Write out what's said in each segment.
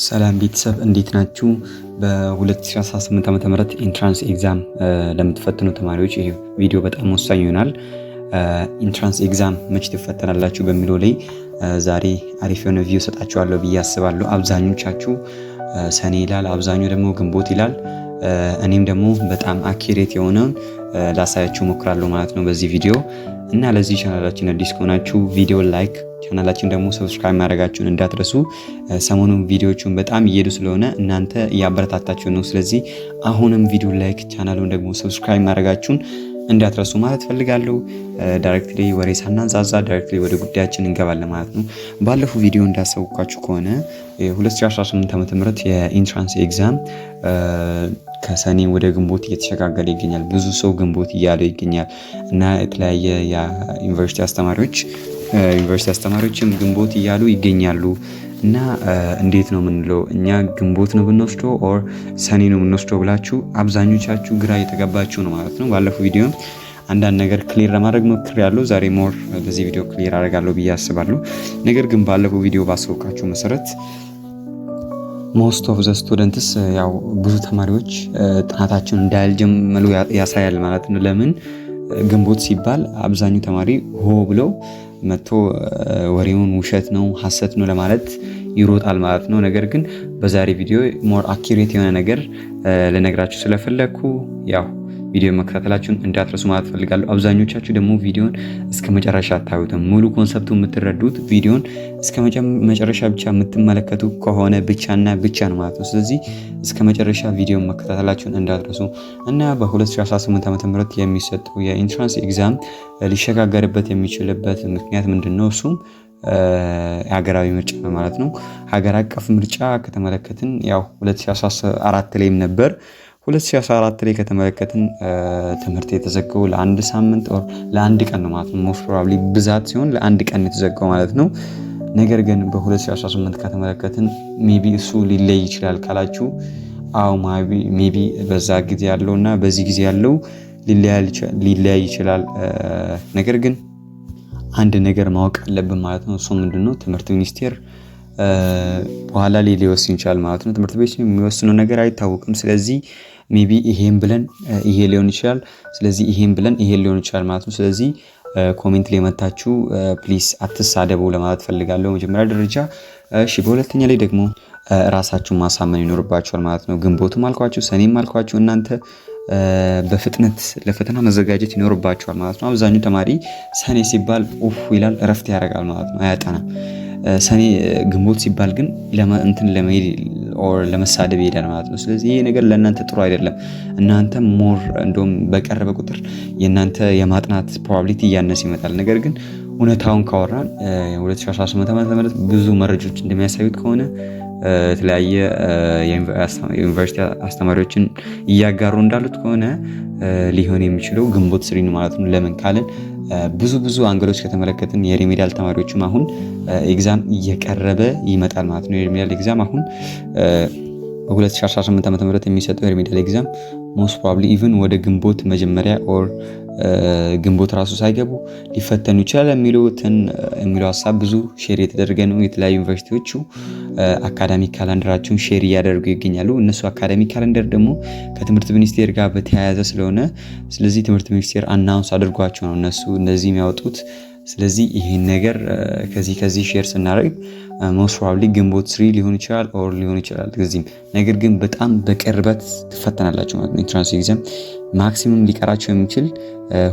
ሰላም ቤተሰብ እንዴት ናችሁ? በ2018 ዓ.ም ኢንትራንስ ኤግዛም ለምትፈትኑ ተማሪዎች ይሄ ቪዲዮ በጣም ወሳኝ ይሆናል። ኢንትራንስ ኤግዛም መች ትፈተናላችሁ በሚለው ላይ ዛሬ አሪፍ የሆነ ቪዲዮ ሰጣችኋለሁ ብዬ አስባለሁ። አብዛኞቻችሁ ሰኔ ይላል፣ አብዛኛው ደግሞ ግንቦት ይላል። እኔም ደግሞ በጣም አኪሬት የሆነውን ላሳያችሁ ሞክራለሁ ማለት ነው በዚህ ቪዲዮ እና ለዚህ ቻናላችን አዲስ ከሆናችሁ ቪዲዮ ላይክ ቻናላችን ደግሞ ሰብስክራይብ ማድረጋችሁን እንዳትረሱ። ሰሞኑን ቪዲዮዎቹን በጣም እየሄዱ ስለሆነ እናንተ እያበረታታችሁ ነው። ስለዚህ አሁንም ቪዲዮ ላይክ ቻናሉን ደግሞ ሰብስክራይብ ማድረጋችሁን እንዳትረሱ ማለት ፈልጋለሁ። ዳይሬክትሊ ወሬ ሳናንዛዛ ዳይሬክትሊ ወደ ጉዳያችን እንገባለን ማለት ነው። ባለፈው ቪዲዮ እንዳሳውቃችሁ ከሆነ 2018 ዓ.ም የኢንትራንስ ኤግዛም ከሰኔ ወደ ግንቦት እየተሸጋገረ ይገኛል። ብዙ ሰው ግንቦት እያለ ይገኛል እና የተለያየ የዩኒቨርሲቲ አስተማሪዎችም ግንቦት እያሉ ይገኛሉ እና እንዴት ነው የምንለው? እኛ ግንቦት ነው ብንወስደው ኦር ሰኔ ነው ብንወስደው ብላችሁ አብዛኞቻችሁ ግራ እየተጋባችሁ ነው ማለት ነው። ባለፈው ቪዲዮ አንዳንድ ነገር ክሊር ለማድረግ ሞክሬያለሁ። ዛሬ ሞር በዚህ ቪዲዮ ክሊር አደርጋለሁ ብዬ አስባለሁ። ነገር ግን ባለፈው ቪዲዮ ባሳውቃችሁ መሰረት ሞስት ኦፍ ዘ ስቱደንትስ ያው ብዙ ተማሪዎች ጥናታቸውን እንዳልጀመሩ ያሳያል ማለት ነው። ለምን ግንቦት ሲባል አብዛኛው ተማሪ ሆ ብለው መጥቶ ወሬውን ውሸት ነው ሐሰት ነው ለማለት ይሮጣል ማለት ነው። ነገር ግን በዛሬ ቪዲዮ ሞር አኪሬት የሆነ ነገር ልነግራችሁ ስለፈለኩ ያው ቪዲዮ መከታተላችሁን እንዳትረሱ ማለት ፈልጋለሁ። አብዛኞቻችሁ ደግሞ ቪዲዮን እስከ መጨረሻ አታዩትም። ሙሉ ኮንሰፕቱን የምትረዱት ቪዲዮን እስከ መጨረሻ ብቻ የምትመለከቱ ከሆነ ብቻና ብቻ ነው ማለት ነው። ስለዚህ እስከ መጨረሻ ቪዲዮን መከታተላችሁን እንዳትረሱ እና በ2018 ዓ.ም የሚሰጠው የኢንትራንስ ኤግዛም ሊሸጋገርበት የሚችልበት ምክንያት ምንድነው? እሱም ሀገራዊ ምርጫ ነው ማለት ነው። ሀገር አቀፍ ምርጫ ከተመለከትን ያው 2014 ላይም ነበር። 2014 ላይ ከተመለከትን ትምህርት የተዘጋው ለአንድ ሳምንት ኦር ለአንድ ቀን ነው ማለት ነው። ሞስት ፕሮባብሊ ብዛት ሲሆን ለአንድ ቀን የተዘጋው ማለት ነው። ነገር ግን በ2018 ከተመለከትን ሜቢ እሱ ሊለይ ይችላል ካላችሁ አው ሜቢ በዛ ጊዜ ያለውና በዚህ ጊዜ ያለው ሊለያይ ይችላል። ነገር ግን አንድ ነገር ማወቅ አለብን ማለት ነው። እሱ ምንድነው? ትምህርት ሚኒስቴር በኋላ ላይ ሊወስን ይችላል ማለት ነው። ትምህርት ቤት የሚወስነው ነገር አይታወቅም። ስለዚህ ሜቢ ይሄን ብለን ይሄ ሊሆን ይችላል፣ ስለዚህ ይሄን ብለን ይሄ ሊሆን ይችላል ማለት ነው። ስለዚህ ኮሜንት ላይ መታችሁ ፕሊስ አትሳደቡ ለማለት ፈልጋለሁ መጀመሪያ ደረጃ። እሺ በሁለተኛ ላይ ደግሞ ራሳችሁን ማሳመን ይኖርባችኋል ማለት ነው። ግንቦትም አልኳችሁ ሰኔም አልኳችሁ እናንተ በፍጥነት ለፈተና መዘጋጀት ይኖርባችኋል ማለት ነው። አብዛኛው ተማሪ ሰኔ ሲባል ኡፍ ይላል፣ እረፍት ያደርጋል ማለት ነው፣ አያጠናም። ሰኔ ግንቦት ሲባል ግን ለመሄድ ኦር ለመሳደብ ይሄዳል ማለት ነው። ስለዚህ ይሄ ነገር ለእናንተ ጥሩ አይደለም። እናንተ ሞር እንደውም በቀረበ ቁጥር የእናንተ የማጥናት ፕሮባቢሊቲ እያነሰ ይመጣል። ነገር ግን እውነታውን ካወራን 2018 ዓ.ም ብዙ መረጃዎች እንደሚያሳዩት ከሆነ የተለያየ የዩኒቨርሲቲ አስተማሪዎችን እያጋሩ እንዳሉት ከሆነ ሊሆን የሚችለው ግንቦት ስሪ ነው ማለት ነው። ለምን ካልን ብዙ አንገሎች ከተመለከትን የሪሜዲያል ተማሪዎችም አሁን ኤግዛም እየቀረበ ይመጣል ማለት ነው። የሪሜዲያል ኤግዛም አሁን በ2018 ዓ.ም የሚሰጠው የሪሜዲያል ኤግዛም ሞስት ፕሮባብሊ ኢቭን ወደ ግንቦት መጀመሪያ ኦር ግንቦት ራሱ ሳይገቡ ሊፈተኑ ይችላል የሚለው ሀሳብ ብዙ ሼር የተደረገ ነው። የተለያዩ ዩኒቨርሲቲዎቹ አካዳሚክ ካላንደራቸውን ሼር እያደረጉ ይገኛሉ። እነሱ አካዳሚክ ካላንደር ደግሞ ከትምህርት ሚኒስቴር ጋር በተያያዘ ስለሆነ ስለዚህ ትምህርት ሚኒስቴር አናውንስ አድርጓቸው ነው እነሱ እንደዚህ የሚያወጡት። ስለዚህ ይሄን ነገር ከዚህ ሼር ስናደርግ ሞስት ፕሮባብሊ ግንቦት 3 ሊሆን ይችላል ኦር ሊሆን ይችላል ከዚህም። ነገር ግን በጣም በቅርበት ትፈተናላችሁ ማለት ነው። ኢንትራንስ ኤግዛም ማክሲመም ሊቀራቸው የሚችል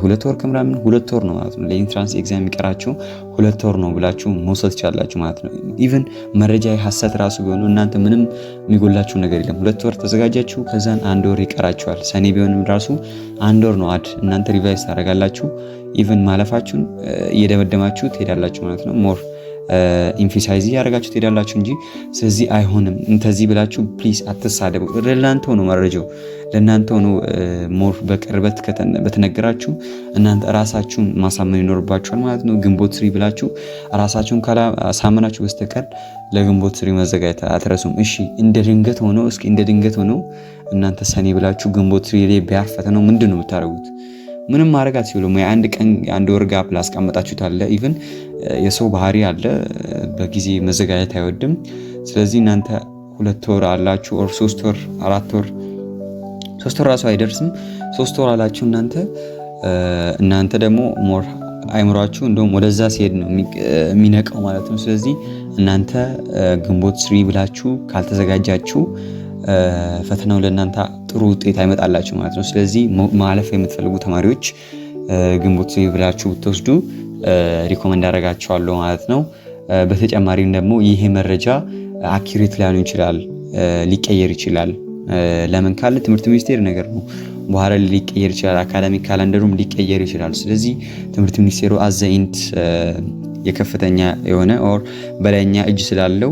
2 ወር ከምናምን 2 ወር ነው ማለት ነው። ለኢንትራንስ ኤግዛም የሚቀራቸው 2 ወር ነው ብላችሁ መውሰድ ትችላላችሁ ማለት ነው። ኢቭን መረጃ ሐሰት ራሱ ቢሆኑ እናንተ ምንም የሚጎላችሁ ነገር የለም። 2 ወር ተዘጋጃችሁ ከዛን 1 ወር ይቀራችኋል። ሰኔ ቢሆንም ራሱ 1 ወር ነው እናንተ ሪቫይዝ ታደርጋላችሁ። ኢቭን ማለፋችሁን እየደመደማችሁ ትሄዳላችሁ ማለት ነው። ሞር ኢንፊሳይዝ ያደርጋችሁ ትሄዳላችሁ እንጂ ስለዚህ አይሆንም እንተዚህ ብላችሁ ፕሊስ አትሳደቡ። ለእናንተ ሆኖ መረጃው ለእናንተ ሆኖ ሞር በቅርበት በተነገራችሁ እናንተ ራሳችሁን ማሳመን ይኖርባችኋል ማለት ነው። ግንቦት 3 ብላችሁ ራሳችሁን ካላሳመናችሁ በስተቀር ለግንቦት 3 መዘጋጀት አትረሱም። እሺ እንደ ድንገት ሆኖ እናንተ ሰኔ ብላችሁ ግንቦት 3 ላይ ቢያርፍ ፈተናው ምንድነው የምታደርጉት? ምንም ማድረግ አትችሉም። የአንድ ወር ጋፕ ላስቀመጣችሁት አለ። ኢቭን የሰው ባህሪ አለ፣ በጊዜ መዘጋጀት አይወድም። ስለዚህ እናንተ 2 ወር አላችሁ ኦር 3 ወር 4 ወር 3 ወር ራሱ አይደርስም 3 ወር አላችሁ እናንተ ደግሞ ሞር አይምሯችሁ እንደውም ወደዛ ሲሄድ ነው የሚነቀው ማለት ነው። ስለዚህ እናንተ ግንቦት 3 ብላችሁ ካልተዘጋጃችሁ ፈተናው ለእናንተ ጥሩ ውጤት አይመጣላችሁ ማለት ነው። ስለዚህ ማለፍ የምትፈልጉ ተማሪዎች ግንቦት 3 ብላችሁ ብትወስዱ ሪኮመንድ አደርጋችኋለሁ ማለት ነው። በተጨማሪም ደግሞ ይሄ መረጃ አኪሬት ላይሆን ይችላል፣ ሊቀየር ይችላል። ለምን ካለ ትምህርት ሚኒስቴር ነገር ነው። በኋላ ሊቀየር ይችላል፣ አካዳሚክ ካላንደሩም ሊቀየር ይችላል። ስለዚህ ትምህርት ሚኒስቴሩ አዘይንት የከፍተኛ የሆነ ኦር በላይኛ እጅ ስላለው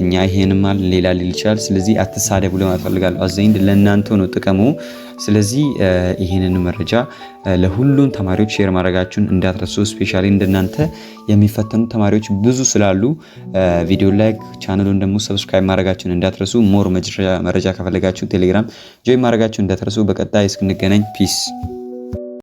እኛ ይሄንም አለ ሌላ ሊል ይችላል። ስለዚህ አትሳደቡ ለማለት ፈልጋለሁ። አዘይንት ለእናንተ ነው ጥቅሙ። ስለዚህ ይሄንን መረጃ ለሁሉም ተማሪዎች ሼር ማድረጋችሁን እንዳትረሱ። ስፔሻሊ እንደናንተ የሚፈተኑ ተማሪዎች ብዙ ስላሉ ቪዲዮ ላይክ፣ ቻናሉን ደግሞ ሰብስክራይብ ማድረጋችሁን እንዳትረሱ። ሞር መረጃ ከፈለጋችሁ ቴሌግራም ጆይን ማድረጋችሁን እንዳትረሱ። በቀጣይ እስክንገናኝ ፒስ